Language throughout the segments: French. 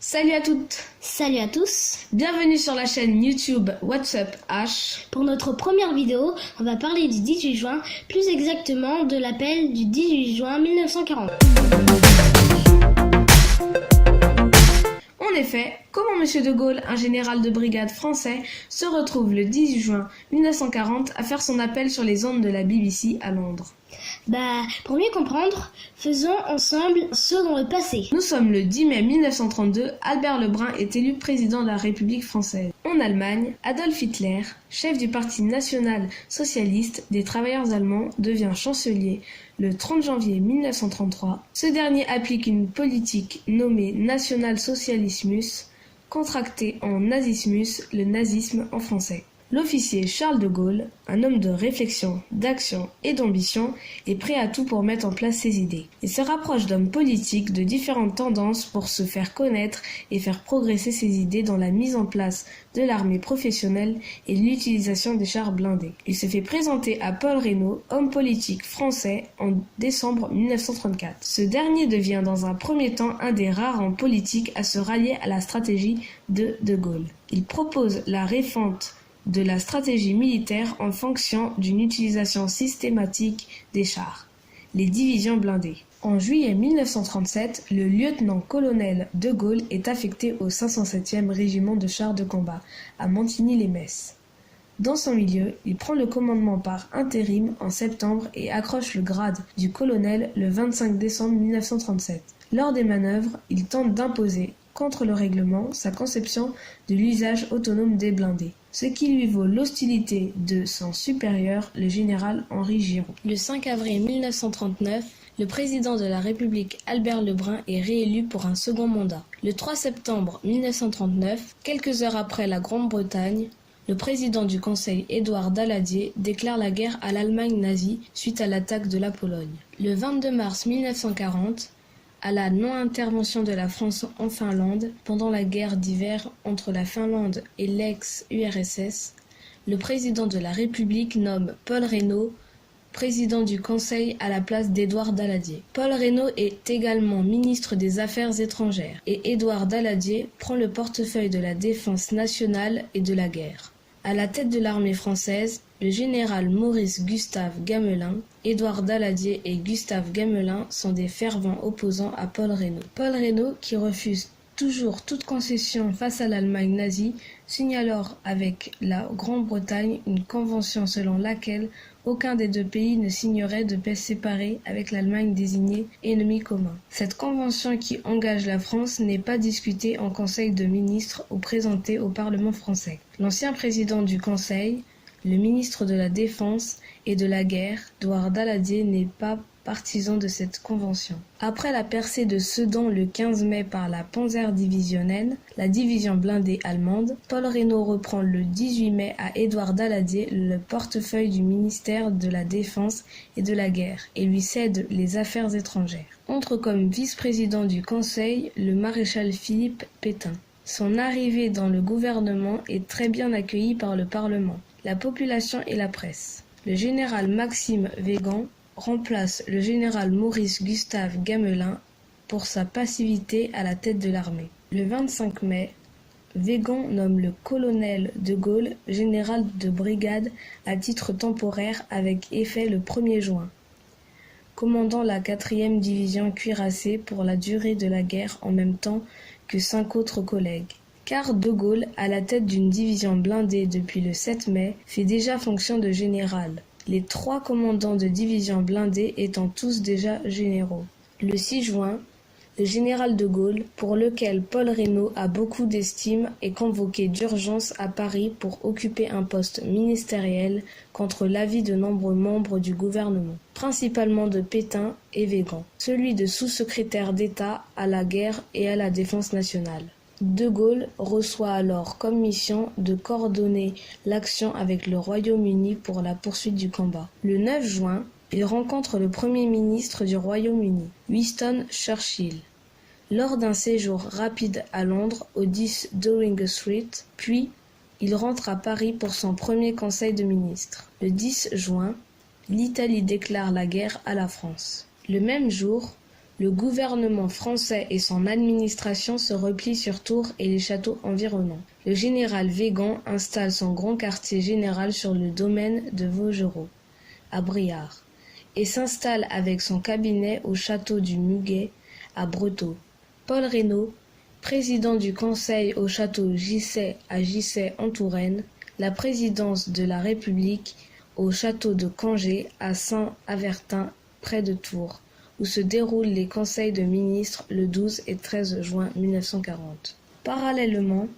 Salut à toutes! Salut à tous! Bienvenue sur la chaîne YouTube What's Up H. Pour notre première vidéo, on va parler du 18 juin, plus exactement de l'appel du 18 juin 1940. En effet, comment M. de Gaulle, un général de brigade français, se retrouve le 18 juin 1940 à faire son appel sur les ondes de la BBC à Londres? Pour mieux comprendre, faisons ensemble un saut dans le passé. Nous sommes le 10 mai 1932, Albert Lebrun est élu président de la République française. En Allemagne, Adolf Hitler, chef du Parti national-socialiste des travailleurs allemands, devient chancelier le 30 janvier 1933. Ce dernier applique une politique nommée national-socialismus, contractée en nazismus, le nazisme en français. L'officier Charles de Gaulle, un homme de réflexion, d'action et d'ambition, est prêt à tout pour mettre en place ses idées. Il se rapproche d'hommes politiques de différentes tendances pour se faire connaître et faire progresser ses idées dans la mise en place de l'armée professionnelle et l'utilisation des chars blindés. Il se fait présenter à Paul Reynaud, homme politique français, en décembre 1934. Ce dernier devient dans un premier temps un des rares hommes politiques à se rallier à la stratégie de Gaulle. Il propose la refonte de la stratégie militaire en fonction d'une utilisation systématique des chars, les divisions blindées. En juillet 1937, le lieutenant-colonel de Gaulle est affecté au 507e régiment de chars de combat à Montigny-lès-Metz. Dans son milieu, il prend le commandement par intérim en septembre et accroche le grade du colonel le 25 décembre 1937. Lors des manœuvres, il tente d'imposer contre le règlement sa conception de l'usage autonome des blindés, ce qui lui vaut l'hostilité de son supérieur, le général Henri Giraud. Le 5 avril 1939, le président de la République Albert Lebrun est réélu pour un second mandat. Le 3 septembre 1939, quelques heures après la Grande-Bretagne, le président du Conseil Édouard Daladier déclare la guerre à l'Allemagne nazie suite à l'attaque de la Pologne. Le 22 mars 1940, à la non-intervention de la France en Finlande pendant la guerre d'hiver entre la Finlande et l'ex-URSS, le président de la République nomme Paul Reynaud président du Conseil à la place d'Édouard Daladier. Paul Reynaud est également ministre des Affaires étrangères et Édouard Daladier prend le portefeuille de la Défense nationale et de la guerre. À la tête de l'armée française, le général Maurice Gustave Gamelin, Édouard Daladier et Gustave Gamelin sont des fervents opposants à Paul Reynaud. Paul Reynaud, qui refuse toujours toute concession face à l'Allemagne nazie, signe alors avec la Grande-Bretagne une convention selon laquelle aucun des deux pays ne signerait de paix séparée avec l'Allemagne désignée ennemi commun. Cette convention qui engage la France n'est pas discutée en Conseil de ministres ou présentée au Parlement français. L'ancien président du Conseil, le ministre de la Défense et de la Guerre, Édouard Daladier, n'est pas partisan de cette convention. Après la percée de Sedan le 15 mai par la Panzerdivisionen, la division blindée allemande, Paul Reynaud reprend le 18 mai à Édouard Daladier le portefeuille du ministère de la Défense et de la Guerre et lui cède les affaires étrangères. Entre comme vice-président du Conseil le maréchal Philippe Pétain. Son arrivée dans le gouvernement est très bien accueillie par le Parlement, la population et la presse. Le général Maxime Weygand remplace le général Maurice Gustave Gamelin pour sa passivité à la tête de l'armée. Le 25 mai, Weygand nomme le colonel de Gaulle général de brigade à titre temporaire avec effet le 1er juin, commandant la 4e division cuirassée pour la durée de la guerre en même temps que 5 autres collègues. Car de Gaulle, à la tête d'une division blindée depuis le 7 mai, fait déjà fonction de général, les 3 commandants de division blindée étant tous déjà généraux. Le 6 juin, le général de Gaulle, pour lequel Paul Reynaud a beaucoup d'estime, est convoqué d'urgence à Paris pour occuper un poste ministériel contre l'avis de nombreux membres du gouvernement, principalement de Pétain et Weygand, celui de sous-secrétaire d'État à la guerre et à la défense nationale. De Gaulle reçoit alors comme mission de coordonner l'action avec le Royaume-Uni pour la poursuite du combat. Le 9 juin, il rencontre le Premier ministre du Royaume-Uni, Winston Churchill, lors d'un séjour rapide à Londres au 10 Downing Street, puis il rentre à Paris pour son premier conseil de ministres. Le 10 juin, l'Italie déclare la guerre à la France. Le même jour, Le gouvernement français et son administration se replient sur Tours et les châteaux environnants. Le général Weygand installe son grand quartier général sur le domaine de Vaugereau, à Briare, et s'installe avec son cabinet au château du Muguet, à Breteau. Paul Reynaud, président du Conseil au château Gissey à Gissey en Touraine, la présidence de la République au château de Cangé à Saint-Avertin près de Tours, où se déroulent les conseils de ministres le 12 et 13 juin 1940. Parallèlement,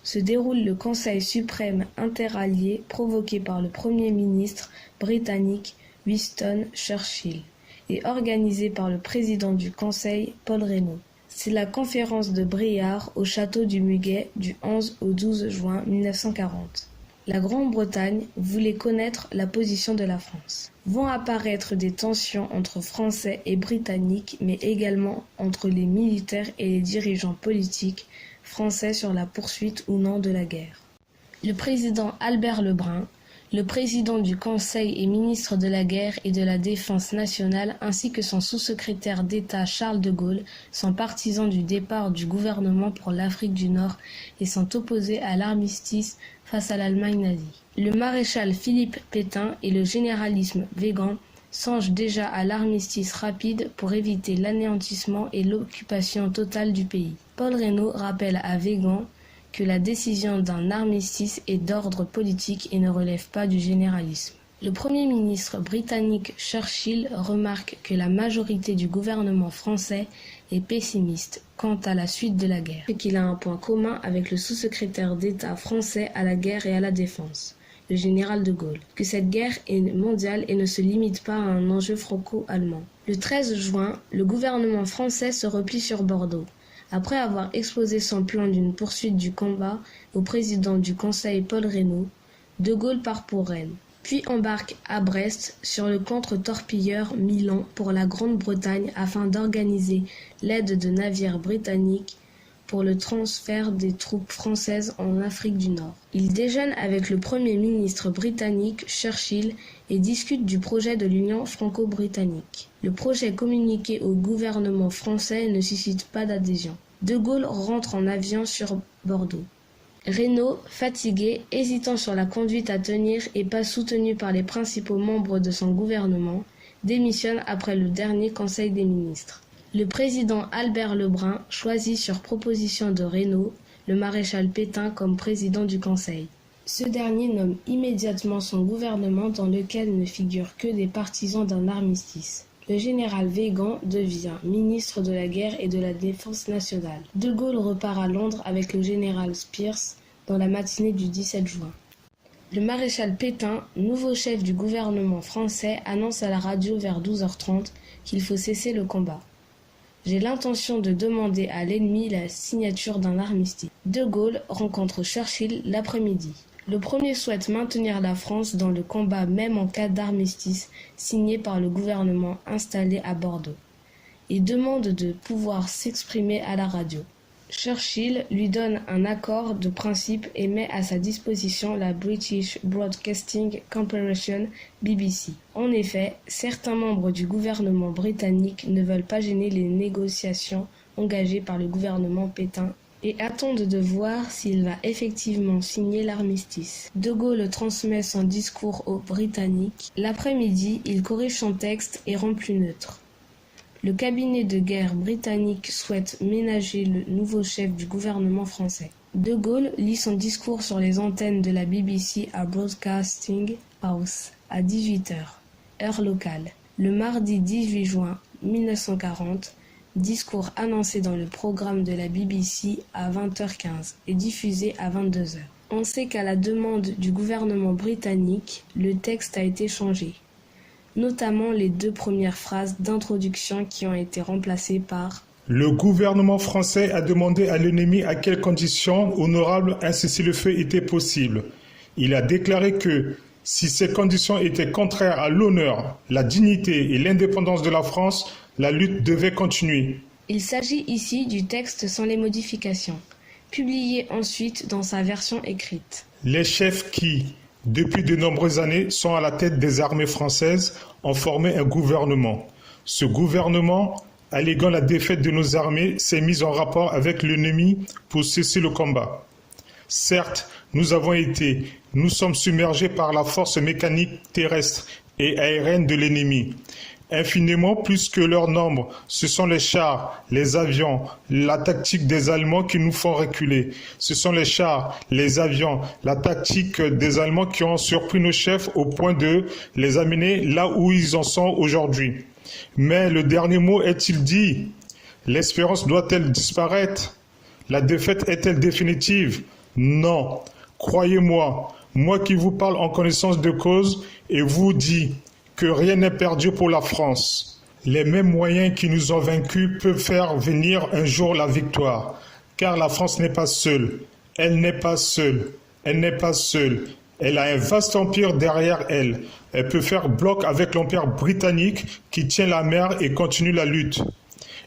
se déroule le Conseil suprême interallié provoqué par le Premier ministre britannique Winston Churchill et organisé par le président du Conseil, Paul Reynaud. C'est la conférence de Briare au château du Muguet du 11 au 12 juin 1940. La Grande-Bretagne voulait connaître la position de la France. Vont apparaître des tensions entre Français et Britanniques, mais également entre les militaires et les dirigeants politiques français sur la poursuite ou non de la guerre. Le président Albert Lebrun, le président du Conseil et ministre de la Guerre et de la Défense nationale, ainsi que son sous-secrétaire d'État Charles de Gaulle, sont partisans du départ du gouvernement pour l'Afrique du Nord et sont opposés à l'armistice face à l'Allemagne nazie. Le maréchal Philippe Pétain et le généralisme Weygand songent déjà à l'armistice rapide pour éviter l'anéantissement et l'occupation totale du pays. Paul Reynaud rappelle à Weygand que la décision d'un armistice est d'ordre politique et ne relève pas du généralisme. Le Premier ministre britannique Churchill remarque que la majorité du gouvernement français est pessimiste quant à la suite de la guerre et qu'il a un point commun avec le sous-secrétaire d'État français à la guerre et à la défense, le général de Gaulle, que cette guerre est mondiale et ne se limite pas à un enjeu franco-allemand. Le 13 juin, le gouvernement français se replie sur Bordeaux. Après avoir exposé son plan d'une poursuite du combat au président du Conseil Paul Reynaud, de Gaulle part pour Rennes, puis embarque à Brest sur le contre-torpilleur Milan pour la Grande-Bretagne afin d'organiser l'aide de navires britanniques pour le transfert des troupes françaises en Afrique du Nord. Il déjeune avec le Premier ministre britannique Churchill et discute du projet de l'Union franco-britannique. Le projet communiqué au gouvernement français ne suscite pas d'adhésion. De Gaulle rentre en avion sur Bordeaux. Reynaud, fatigué, hésitant sur la conduite à tenir et pas soutenu par les principaux membres de son gouvernement, démissionne après le dernier Conseil des ministres. Le président Albert Lebrun choisit sur proposition de Reynaud le maréchal Pétain comme président du Conseil. Ce dernier nomme immédiatement son gouvernement dans lequel ne figurent que des partisans d'un armistice. Le général Weygand devient ministre de la Guerre et de la Défense nationale. De Gaulle repart à Londres avec le général Spears dans la matinée du 17 juin. Le maréchal Pétain, nouveau chef du gouvernement français, annonce à la radio vers 12h30 qu'il faut cesser le combat. J'ai l'intention de demander à l'ennemi la signature d'un armistice. De Gaulle rencontre Churchill l'après-midi. Le premier souhaite maintenir la France dans le combat même en cas d'armistice signé par le gouvernement installé à Bordeaux et demande de pouvoir s'exprimer à la radio. Churchill lui donne un accord de principe et met à sa disposition la British Broadcasting Corporation (BBC). En effet, certains membres du gouvernement britannique ne veulent pas gêner les négociations engagées par le gouvernement Pétain et attendent de voir s'il va effectivement signer l'armistice. De Gaulle transmet son discours aux Britanniques. L'après-midi, il corrige son texte et rend plus neutre. Le cabinet de guerre britannique souhaite ménager le nouveau chef du gouvernement français. De Gaulle lit son discours sur les antennes de la BBC à Broadcasting House à 18h, heure locale. Le mardi 18 juin 1940, discours annoncé dans le programme de la BBC à 20h15 et diffusé à 22h. On sait qu'à la demande du gouvernement britannique, le texte a été changé, notamment les 2 premières phrases d'introduction qui ont été remplacées par « Le gouvernement français a demandé à l'ennemi à quelles conditions honorables un cessez-le-feu était possible. Il a déclaré que, si ces conditions étaient contraires à l'honneur, la dignité et l'indépendance de la France, la lutte devait continuer. » Il s'agit ici du texte sans les modifications, publié ensuite dans sa version écrite. Les chefs qui, depuis de nombreuses années, sont à la tête des armées françaises ont formé un gouvernement. Ce gouvernement alléguant la défaite de nos armées, s'est mise en rapport avec l'ennemi pour cesser le combat. Certes, nous sommes submergés par la force mécanique terrestre et aérienne de l'ennemi. Infiniment plus que leur nombre, ce sont les chars, les avions, la tactique des Allemands qui nous font reculer. Ce sont les chars, les avions, la tactique des Allemands qui ont surpris nos chefs au point de les amener là où ils en sont aujourd'hui. Mais le dernier mot est-il dit? L'espérance doit-elle disparaître? La défaite est-elle définitive? Non. Croyez-moi, moi qui vous parle en connaissance de cause et vous dis que rien n'est perdu pour la France. Les mêmes moyens qui nous ont vaincus peuvent faire venir un jour la victoire. Car la France n'est pas seule. Elle n'est pas seule. Elle n'est pas seule. Elle a un vaste empire derrière elle. Elle peut faire bloc avec l'empire britannique qui tient la mer et continue la lutte.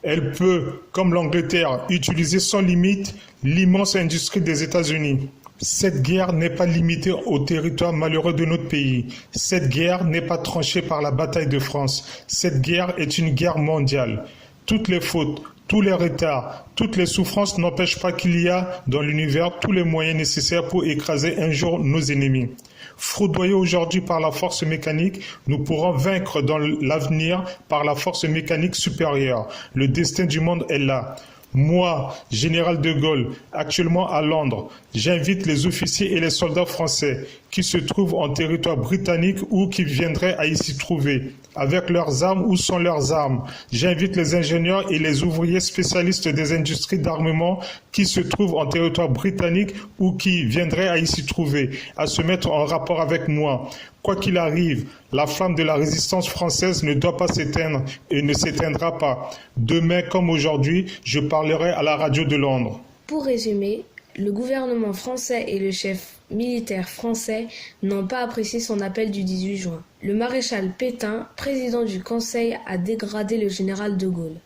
Elle peut, comme l'Angleterre, utiliser sans limite l'immense industrie des États-Unis. Cette guerre n'est pas limitée au territoire malheureux de notre pays. Cette guerre n'est pas tranchée par la bataille de France. Cette guerre est une guerre mondiale. Toutes les fautes, tous les retards, toutes les souffrances n'empêchent pas qu'il y a dans l'univers tous les moyens nécessaires pour écraser un jour nos ennemis. Foudroyés aujourd'hui par la force mécanique, nous pourrons vaincre dans l'avenir par la force mécanique supérieure. Le destin du monde est là. Moi, général de Gaulle, actuellement à Londres, j'invite les officiers et les soldats français qui se trouvent en territoire britannique ou qui viendraient à y s'y trouver, avec leurs armes ou sans leurs armes. J'invite les ingénieurs et les ouvriers spécialistes des industries d'armement qui se trouvent en territoire britannique ou qui viendraient à y s'y trouver, à se mettre en rapport avec moi. Quoi qu'il arrive, la flamme de la résistance française ne doit pas s'éteindre et ne s'éteindra pas. Demain comme aujourd'hui, je parlerai à la radio de Londres. Pour résumer, le gouvernement français et le chef militaire français n'ont pas apprécié son appel du 18 juin. Le maréchal Pétain, président du Conseil, a dégradé le général de Gaulle.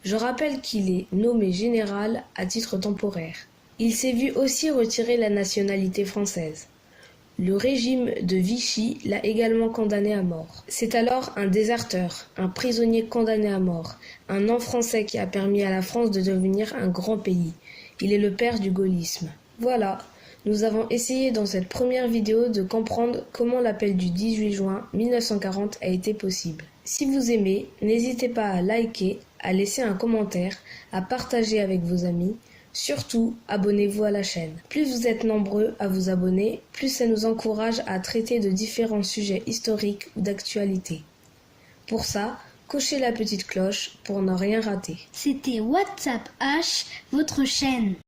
Je rappelle qu'il est nommé général à titre temporaire. Il s'est vu aussi retirer la nationalité française. Le régime de Vichy l'a également condamné à mort. C'est alors un déserteur, un prisonnier condamné à mort, un nom français qui a permis à la France de devenir un grand pays. Il est le père du gaullisme. Voilà, nous avons essayé dans cette première vidéo de comprendre comment l'appel du 18 juin 1940 a été possible. Si vous aimez, n'hésitez pas à liker, à laisser un commentaire, à partager avec vos amis. Surtout, abonnez-vous à la chaîne. Plus vous êtes nombreux à vous abonner, plus ça nous encourage à traiter de différents sujets historiques ou d'actualité. Pour ça, cochez la petite cloche pour ne rien rater. C'était WhatsApp H, votre chaîne.